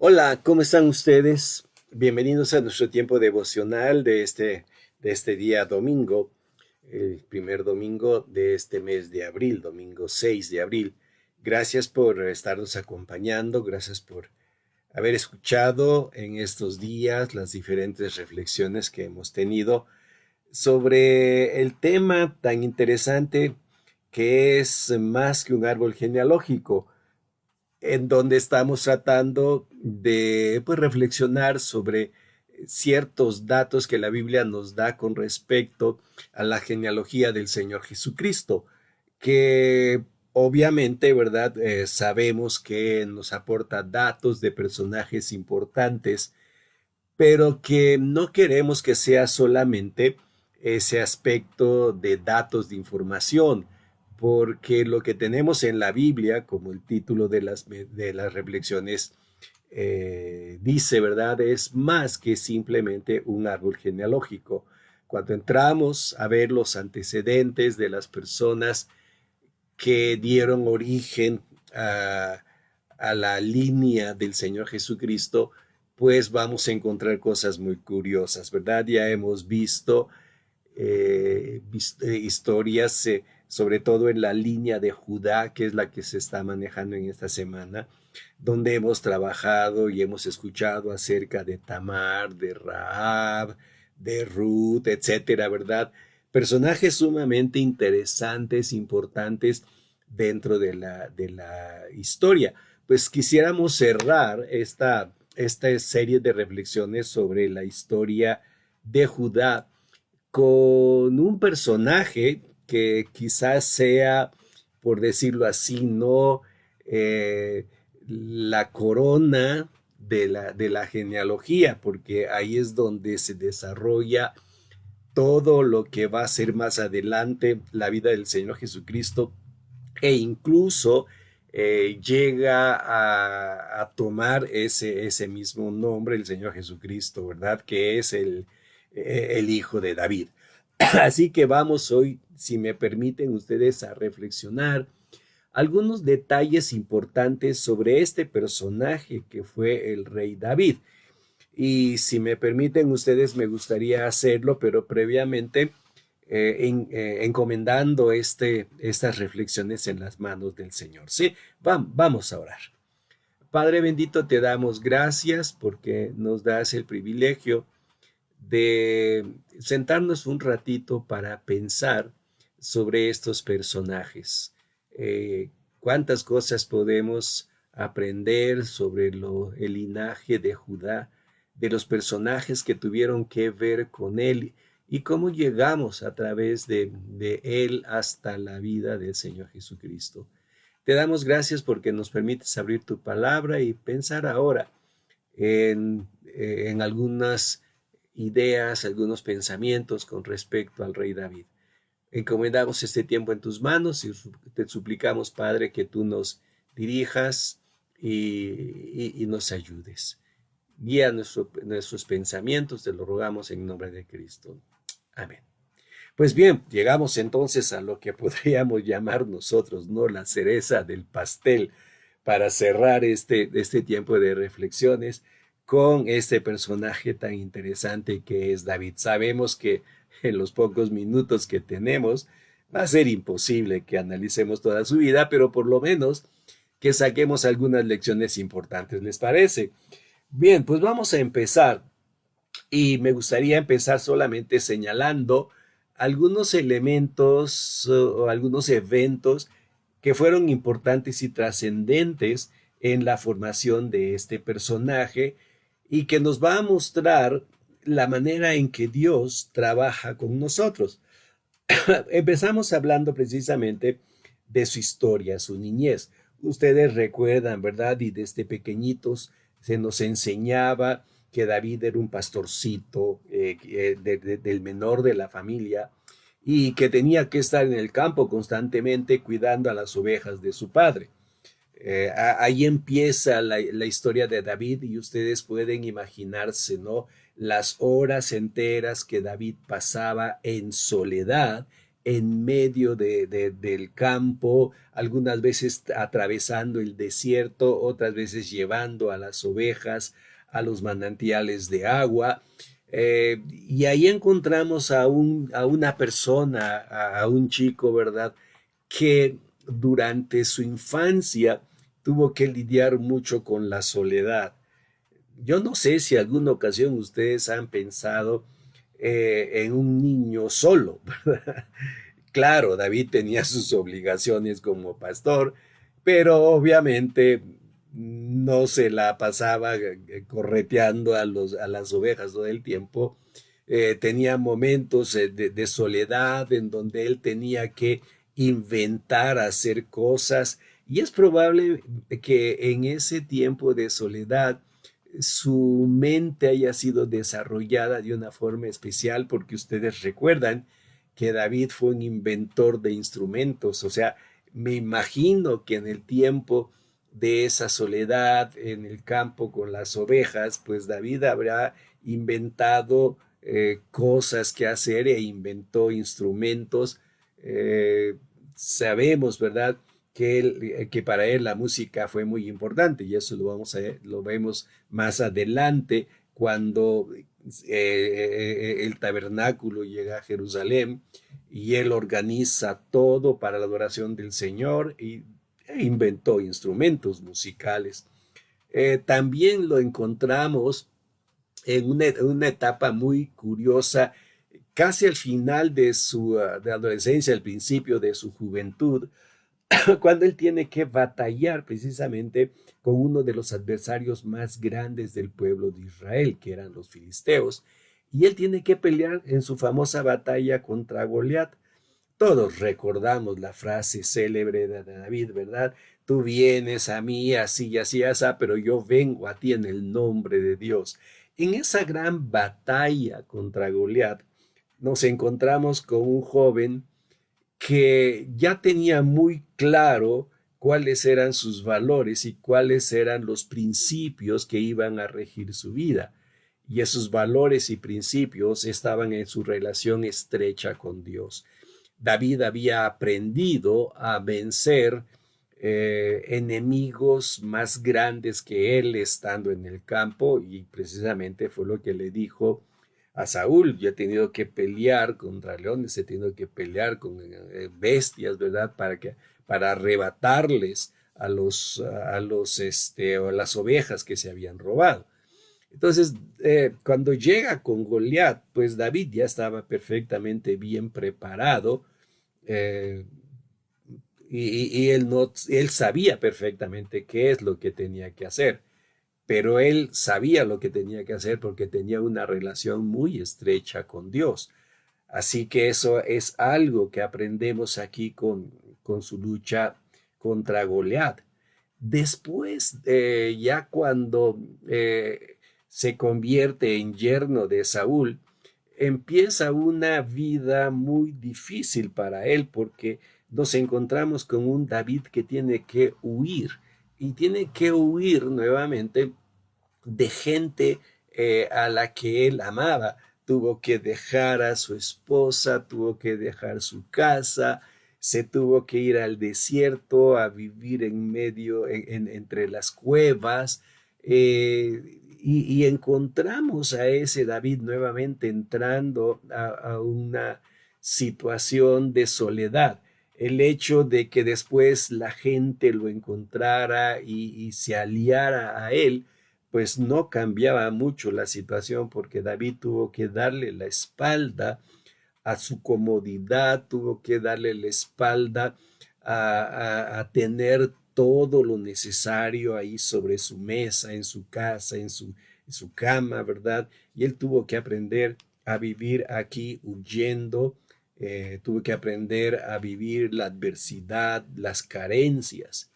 Hola, ¿cómo están ustedes? Bienvenidos a nuestro tiempo devocional de este día domingo, el primer domingo de este mes de abril, domingo 6 de abril. Gracias por estarnos acompañando, gracias por haber escuchado en estos días las diferentes reflexiones que hemos tenido sobre el tema tan interesante que es más que un árbol genealógico, en donde estamos tratando de pues, reflexionar sobre ciertos datos que la Biblia nos da con respecto a la genealogía del Señor Jesucristo, que obviamente, ¿verdad? Sabemos que nos aporta datos de personajes importantes, pero que no queremos que sea solamente ese aspecto de datos de información, porque lo que tenemos en la Biblia, como el título de las reflexiones dice, ¿verdad? Es más que simplemente un árbol genealógico. Cuando entramos a ver los antecedentes de las personas que dieron origen a la línea del Señor Jesucristo, pues vamos a encontrar cosas muy curiosas, ¿verdad? Ya hemos visto historias, sobre todo en la línea de Judá, que es la que se está manejando en esta semana, donde hemos trabajado y hemos escuchado acerca de Tamar, de Rahab, de Ruth, etcétera, ¿verdad? Personajes sumamente interesantes, importantes dentro de la historia. Pues quisiéramos cerrar esta serie de reflexiones sobre la historia de Judá con un personaje que quizás sea, por decirlo así, no la corona de la genealogía, porque ahí es donde se desarrolla todo lo que va a ser más adelante la vida del Señor Jesucristo e incluso llega a tomar ese mismo nombre, el Señor Jesucristo, ¿verdad? Que es el Hijo de David. Así que vamos hoy, si me permiten ustedes, a reflexionar algunos detalles importantes sobre este personaje que fue el rey David. Y si me permiten ustedes, me gustaría hacerlo, pero previamente encomendando estas reflexiones en las manos del Señor. Sí, vamos a orar. Padre bendito, te damos gracias porque nos das el privilegio de sentarnos un ratito para pensar sobre estos personajes. Cuántas cosas podemos aprender sobre el linaje de Judá, de los personajes que tuvieron que ver con él y cómo llegamos a través de él hasta la vida del Señor Jesucristo. Te damos gracias porque nos permites abrir tu palabra y pensar ahora en algunas ideas, algunos pensamientos con respecto al rey David. Encomendamos este tiempo en tus manos y te suplicamos, Padre, que tú nos dirijas y nos ayudes. Guía nuestros pensamientos, te lo rogamos en nombre de Cristo. Amén. Pues bien, llegamos entonces a lo que podríamos llamar nosotros, ¿no? La cereza del pastel para cerrar este tiempo de reflexiones con este personaje tan interesante que es David. Sabemos que en los pocos minutos que tenemos va a ser imposible que analicemos toda su vida, pero por lo menos que saquemos algunas lecciones importantes, ¿les parece? Bien, pues vamos a empezar y me gustaría empezar solamente señalando algunos elementos o algunos eventos que fueron importantes y trascendentes en la formación de este personaje y que nos va a mostrar la manera en que Dios trabaja con nosotros. Empezamos hablando precisamente de su historia, su niñez. Ustedes recuerdan, ¿verdad? Y desde pequeñitos se nos enseñaba que David era un pastorcito, del menor de la familia, y que tenía que estar en el campo constantemente cuidando a las ovejas de su padre. Ahí empieza la historia de David y ustedes pueden imaginarse, ¿no? Las horas enteras que David pasaba en soledad, en medio del campo, algunas veces atravesando el desierto, otras veces llevando a las ovejas a los manantiales de agua. Y ahí encontramos a una persona, a un chico, ¿verdad? Que durante su infancia tuvo que lidiar mucho con la soledad. Yo no sé si alguna ocasión ustedes han pensado en un niño solo, ¿verdad? Claro, David tenía sus obligaciones como pastor, pero obviamente no se la pasaba correteando a las ovejas todo el tiempo. Tenía momentos de soledad en donde él tenía que inventar, hacer cosas, y es probable que en ese tiempo de soledad su mente haya sido desarrollada de una forma especial, porque ustedes recuerdan que David fue un inventor de instrumentos. O sea, me imagino que en el tiempo de esa soledad en el campo con las ovejas, pues David habrá inventado cosas que hacer e inventó instrumentos. Eh, Sabemos, ¿verdad? Que para él la música fue muy importante, y eso lo vemos más adelante cuando el tabernáculo llega a Jerusalén y él organiza todo para la adoración del Señor e inventó instrumentos musicales. También lo encontramos en una etapa muy curiosa, casi al final de su de adolescencia, al principio de su juventud, cuando él tiene que batallar precisamente con uno de los adversarios más grandes del pueblo de Israel, que eran los filisteos, y él tiene que pelear en su famosa batalla contra Goliat. Todos recordamos la frase célebre de David, ¿verdad? Tú vienes a mí así y así, así, pero yo vengo a ti en el nombre de Dios. En esa gran batalla contra Goliat, nos encontramos con un joven que ya tenía muy claro cuáles eran sus valores y cuáles eran los principios que iban a regir su vida. Y esos valores y principios estaban en su relación estrecha con Dios. David había aprendido a vencer enemigos más grandes que él estando en el campo, y precisamente fue lo que le dijo a Saúl: yo he tenido que pelear contra leones, he tenido que pelear con bestias, ¿verdad? Para arrebatarles a a las ovejas que se habían robado. Entonces, cuando llega con Goliat, pues David ya estaba perfectamente bien preparado, eh, y él, no, él sabía perfectamente qué es lo que tenía que hacer, pero él sabía lo que tenía que hacer porque tenía una relación muy estrecha con Dios. Así que eso es algo que aprendemos aquí con su lucha contra Goliat. Después, ya cuando se convierte en yerno de Saúl, empieza una vida muy difícil para él, porque nos encontramos con un David que tiene que huir, y tiene que huir nuevamente de gente a la que él amaba. Tuvo que dejar a su esposa, tuvo que dejar su casa, se tuvo que ir al desierto a vivir en medio, entre las cuevas, y encontramos a ese David nuevamente entrando a una situación de soledad. El hecho de que después la gente lo encontrara y se aliara a él, pues no cambiaba mucho la situación, porque David tuvo que darle la espalda a su comodidad, tuvo que darle la espalda a tener todo lo necesario ahí sobre su mesa, en su casa, en su cama, ¿verdad? Y él tuvo que aprender a vivir aquí huyendo, tuvo que aprender a vivir la adversidad, las carencias.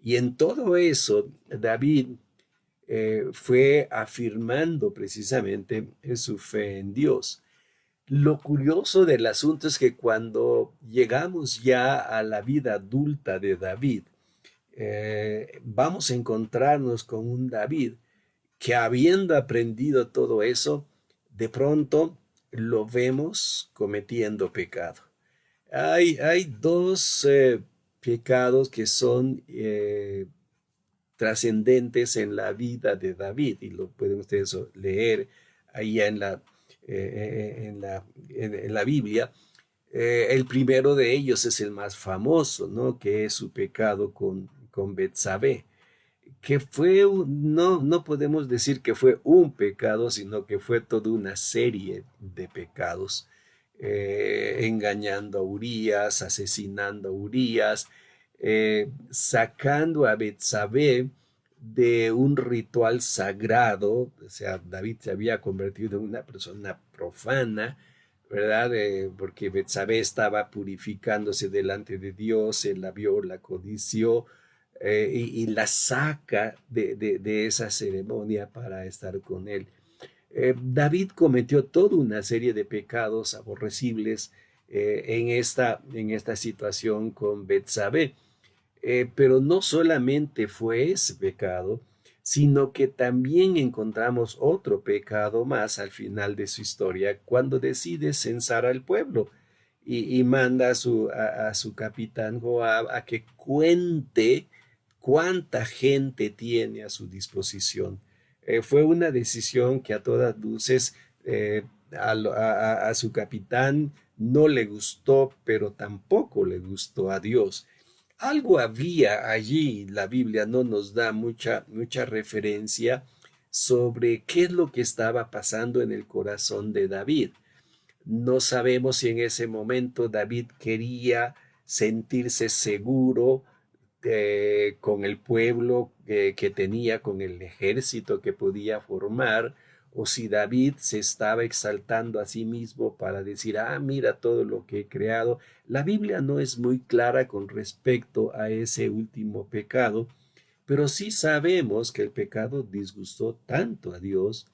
Y en todo eso, David fue afirmando precisamente su fe en Dios. Lo curioso del asunto es que cuando llegamos ya a la vida adulta de David, vamos a encontrarnos con un David que, habiendo aprendido todo eso, de pronto lo vemos cometiendo pecado. Hay dos pecados que son trascendentes en la vida de David, y lo pueden ustedes leer ahí en la Biblia. El primero de ellos es el más famoso, ¿no? Que es su pecado con Betsabé, que fue, no podemos decir que fue un pecado, sino que fue toda una serie de pecados, engañando a Urías, asesinando a Urías, sacando a Betsabé de un ritual sagrado. O sea, David se había convertido en una persona profana, ¿verdad? Porque Betsabé estaba purificándose delante de Dios, él la vio, la codició, y la saca de esa ceremonia para estar con él. David cometió toda una serie de pecados aborrecibles en esta situación con Betsabé. Pero no solamente fue ese pecado, sino que también encontramos otro pecado más al final de su historia, cuando decide censar al pueblo y manda a su capitán Joab a que cuente cuánta gente tiene a su disposición. Fue una decisión que a todas luces a su capitán no le gustó, pero tampoco le gustó a Dios. Algo había allí, la Biblia no nos da mucha referencia sobre qué es lo que estaba pasando en el corazón de David. No sabemos si en ese momento David quería sentirse seguro con el pueblo que tenía, con el ejército que podía formar, o si David se estaba exaltando a sí mismo para decir, ah, mira todo lo que he creado. La Biblia no es muy clara con respecto a ese último pecado, pero sí sabemos que el pecado disgustó tanto a Dios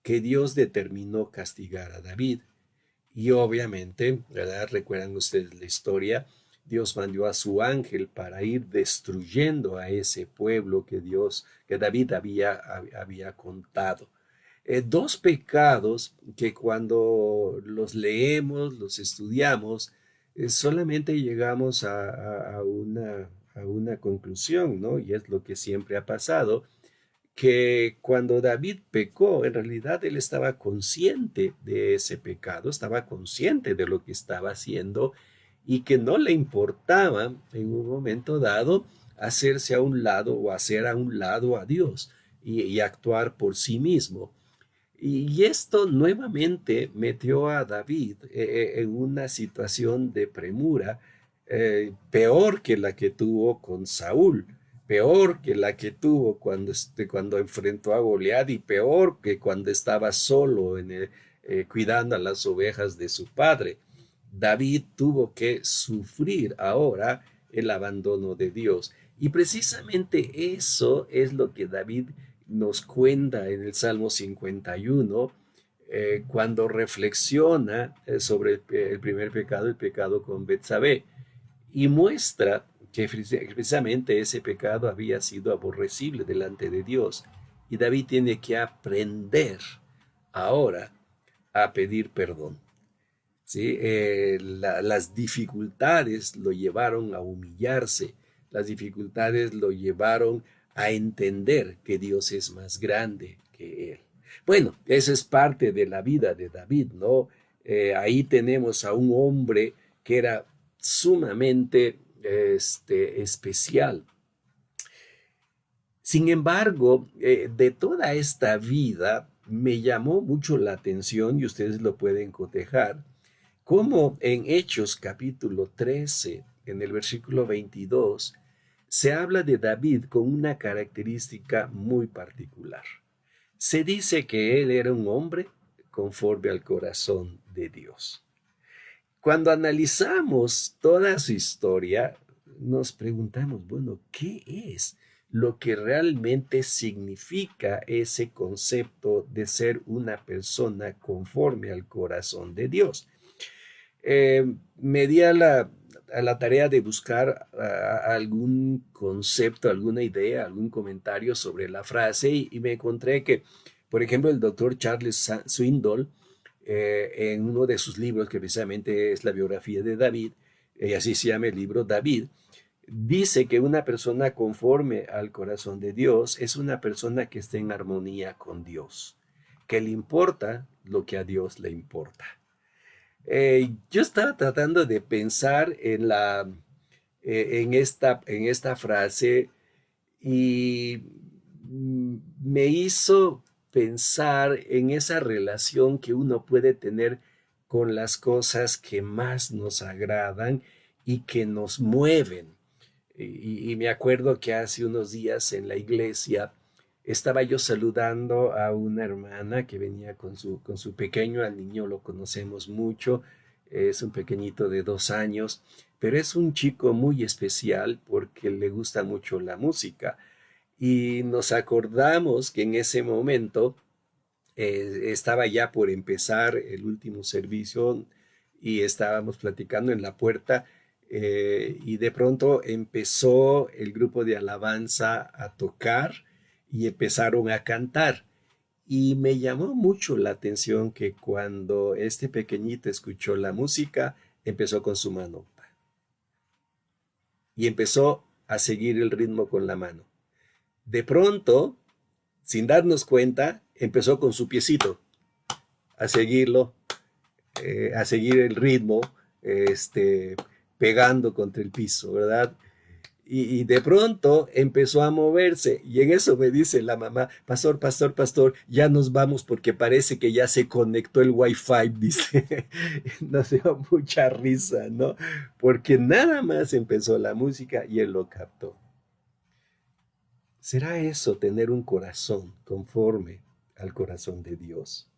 que Dios determinó castigar a David. Y obviamente, ¿verdad? Recuerdan ustedes la historia, Dios mandó a su ángel para ir destruyendo a ese pueblo que David había contado. Dos pecados que cuando los leemos, los estudiamos, solamente llegamos a una conclusión, ¿no? Y es lo que siempre ha pasado, que cuando David pecó, en realidad él estaba consciente de ese pecado, estaba consciente de lo que estaba haciendo y que no le importaba en un momento dado hacerse a un lado o hacer a un lado a Dios y actuar por sí mismo. Y esto nuevamente metió a David en una situación de premura, peor que la que tuvo con Saúl, peor que la que tuvo cuando enfrentó a Goliat, y peor que cuando estaba solo cuidando a las ovejas de su padre. David tuvo que sufrir ahora el abandono de Dios. Y precisamente eso es lo que David nos cuenta en el Salmo 51, cuando reflexiona sobre el primer pecado, el pecado con Betsabé, y muestra que precisamente ese pecado había sido aborrecible delante de Dios. Y David tiene que aprender ahora a pedir perdón. ¿Sí? Las dificultades lo llevaron a humillarse, las dificultades lo llevaron a entender que Dios es más grande que él. Bueno, esa es parte de la vida de David, ¿no? Ahí tenemos a un hombre que era sumamente especial. Sin embargo, de toda esta vida me llamó mucho la atención, y ustedes lo pueden cotejar, como en Hechos capítulo 13, en el versículo 22, se habla de David con una característica muy particular. Se dice que él era un hombre conforme al corazón de Dios. Cuando analizamos toda su historia, nos preguntamos, bueno, ¿qué es lo que realmente significa ese concepto de ser una persona conforme al corazón de Dios? Me di a la tarea de buscar algún concepto, alguna idea, algún comentario sobre la frase, y me encontré que, por ejemplo, el doctor Charles Swindoll, en uno de sus libros, que precisamente es la biografía de David, y así se llama el libro, David, dice que una persona conforme al corazón de Dios es una persona que está en armonía con Dios, que le importa lo que a Dios le importa. Yo estaba tratando de pensar en esta frase y me hizo pensar en esa relación que uno puede tener con las cosas que más nos agradan y que nos mueven. Y me acuerdo que hace unos días en la iglesia estaba yo saludando a una hermana que venía con su pequeño, al niño lo conocemos mucho, es un pequeñito de 2 años, pero es un chico muy especial porque le gusta mucho la música. Y nos acordamos que en ese momento estaba ya por empezar el último servicio y estábamos platicando en la puerta y de pronto empezó el grupo de alabanza a tocar y empezaron a cantar. Y me llamó mucho la atención que cuando este pequeñito escuchó la música, empezó con su mano y empezó a seguir el ritmo con la mano. De pronto, sin darnos cuenta, empezó con su piecito a seguirlo, a seguir el ritmo, pegando contra el piso, ¿verdad? Y de pronto empezó a moverse y en eso me dice la mamá, pastor, pastor, pastor, ya nos vamos porque parece que ya se conectó el wifi, dice. Nos dio mucha risa, ¿no? Porque nada más empezó la música y él lo captó. ¿Será eso tener un corazón conforme al corazón de Dios?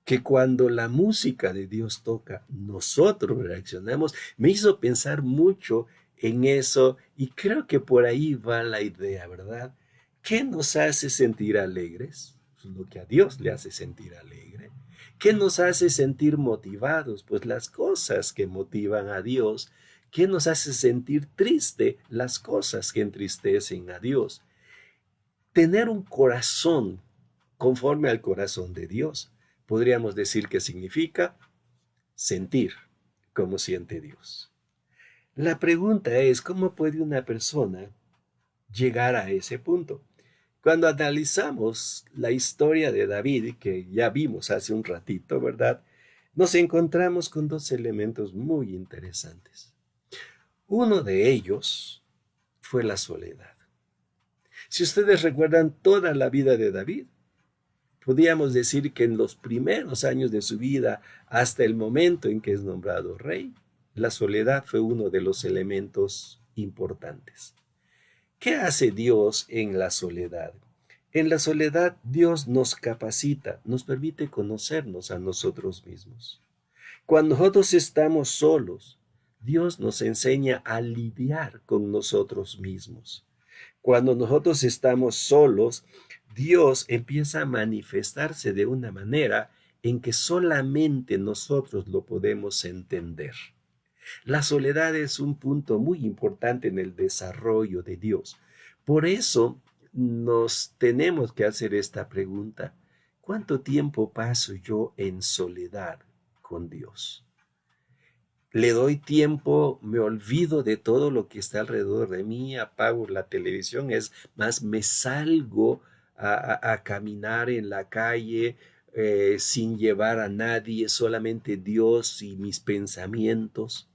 Que cuando la música de Dios toca, nosotros reaccionamos. Me hizo pensar mucho en eso y creo que por ahí va la idea, ¿verdad? ¿Qué nos hace sentir alegres? Pues lo que a Dios le hace sentir alegre. ¿Qué nos hace sentir motivados? Pues las cosas que motivan a Dios. ¿Qué nos hace sentir triste? Las cosas que entristecen a Dios. Tener un corazón conforme al corazón de Dios, podríamos decir que significa sentir como siente Dios. La pregunta es, ¿cómo puede una persona llegar a ese punto? Cuando analizamos la historia de David, que ya vimos hace un ratito, ¿verdad? Nos encontramos con dos elementos muy interesantes. Uno de ellos fue la soledad. Si ustedes recuerdan toda la vida de David, podríamos decir que en los primeros años de su vida, hasta el momento en que es nombrado rey, la soledad fue uno de los elementos importantes. ¿Qué hace Dios en la soledad? En la soledad Dios nos capacita, nos permite conocernos a nosotros mismos. Cuando nosotros estamos solos, Dios nos enseña a lidiar con nosotros mismos. Cuando nosotros estamos solos, Dios empieza a manifestarse de una manera en que solamente nosotros lo podemos entender. La soledad es un punto muy importante en el desarrollo de Dios. Por eso nos tenemos que hacer esta pregunta: ¿cuánto tiempo paso yo en soledad con Dios? Le doy tiempo, me olvido de todo lo que está alrededor de mí, apago la televisión, es más, me salgo a caminar en la calle sin llevar a nadie, solamente Dios y mis pensamientos.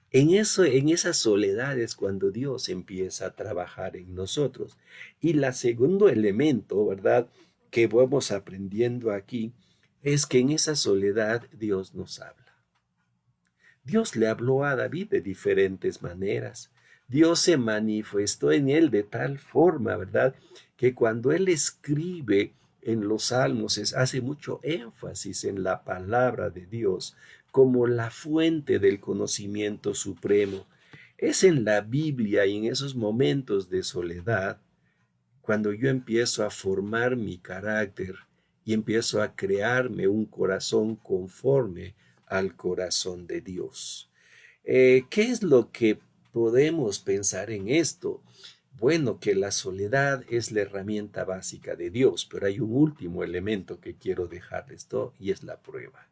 En esa soledad es cuando Dios empieza a trabajar en nosotros. Y la segundo elemento, ¿verdad?, que vamos aprendiendo aquí, es que en esa soledad Dios nos habla. Dios le habló a David de diferentes maneras. Dios se manifestó en él de tal forma, ¿verdad?, que cuando él escribe en los salmos hace mucho énfasis en la palabra de Dios como la fuente del conocimiento supremo. Es en la Biblia y en esos momentos de soledad cuando yo empiezo a formar mi carácter y empiezo a crearme un corazón conforme al corazón de Dios. ¿Qué es lo que podemos pensar en esto? Bueno, que la soledad es la herramienta básica de Dios, pero hay un último elemento que quiero dejarles y es la prueba.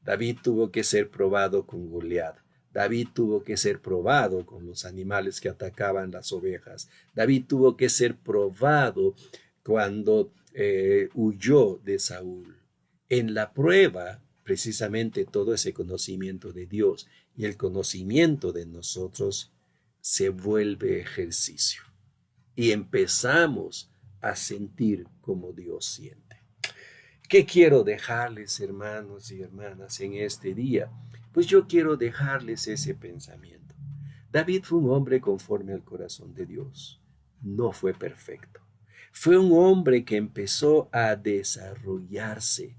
David tuvo que ser probado con Goliat. David tuvo que ser probado con los animales que atacaban las ovejas. David tuvo que ser probado cuando huyó de Saúl. En la prueba, precisamente todo ese conocimiento de Dios y el conocimiento de nosotros se vuelve ejercicio. Y empezamos a sentir como Dios siente. ¿Qué quiero dejarles, hermanos y hermanas, en este día? Pues yo quiero dejarles ese pensamiento. David fue un hombre conforme al corazón de Dios. No fue perfecto. Fue un hombre que empezó a desarrollarse,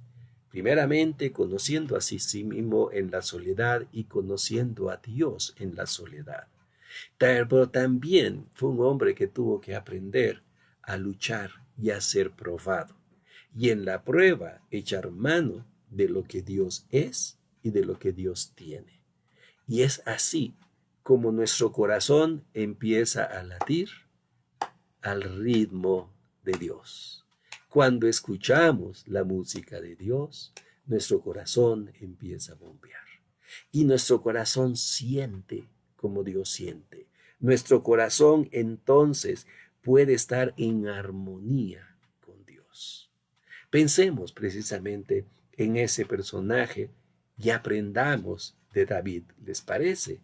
primeramente conociendo a sí mismo en la soledad y conociendo a Dios en la soledad. Pero también fue un hombre que tuvo que aprender a luchar y a ser probado. Y en la prueba echar mano de lo que Dios es y de lo que Dios tiene. Y es así como nuestro corazón empieza a latir al ritmo de Dios. Cuando escuchamos la música de Dios, nuestro corazón empieza a bombear. Y nuestro corazón siente como Dios siente. Nuestro corazón entonces puede estar en armonía con Dios. Pensemos precisamente en ese personaje y aprendamos de David, ¿les parece?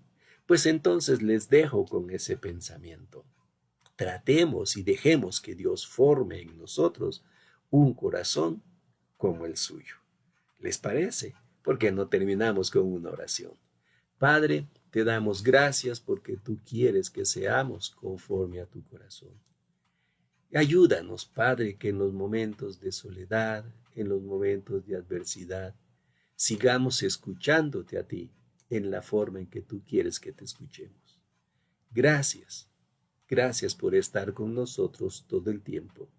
Pues entonces les dejo con ese pensamiento. Tratemos y dejemos que Dios forme en nosotros un corazón como el suyo. ¿Les parece? Porque no terminamos con una oración. Padre, te damos gracias porque tú quieres que seamos conforme a tu corazón. Ayúdanos, Padre, que en los momentos de soledad, en los momentos de adversidad, sigamos escuchándote a ti en la forma en que tú quieres que te escuchemos. Gracias, gracias por estar con nosotros todo el tiempo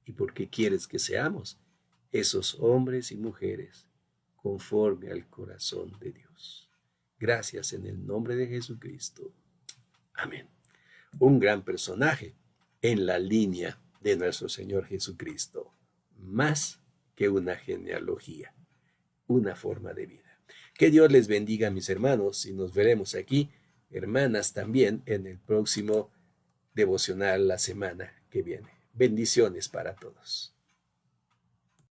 y porque quieres que seamos esos hombres y mujeres conforme al corazón de Dios. Gracias en el nombre de Jesucristo. Amén. Un gran personaje en la línea de nuestro Señor Jesucristo, más que una genealogía, una forma de vida. Que Dios les bendiga, mis hermanos, y nos veremos aquí, hermanas, también en el próximo devocional la semana que viene. Bendiciones para todos.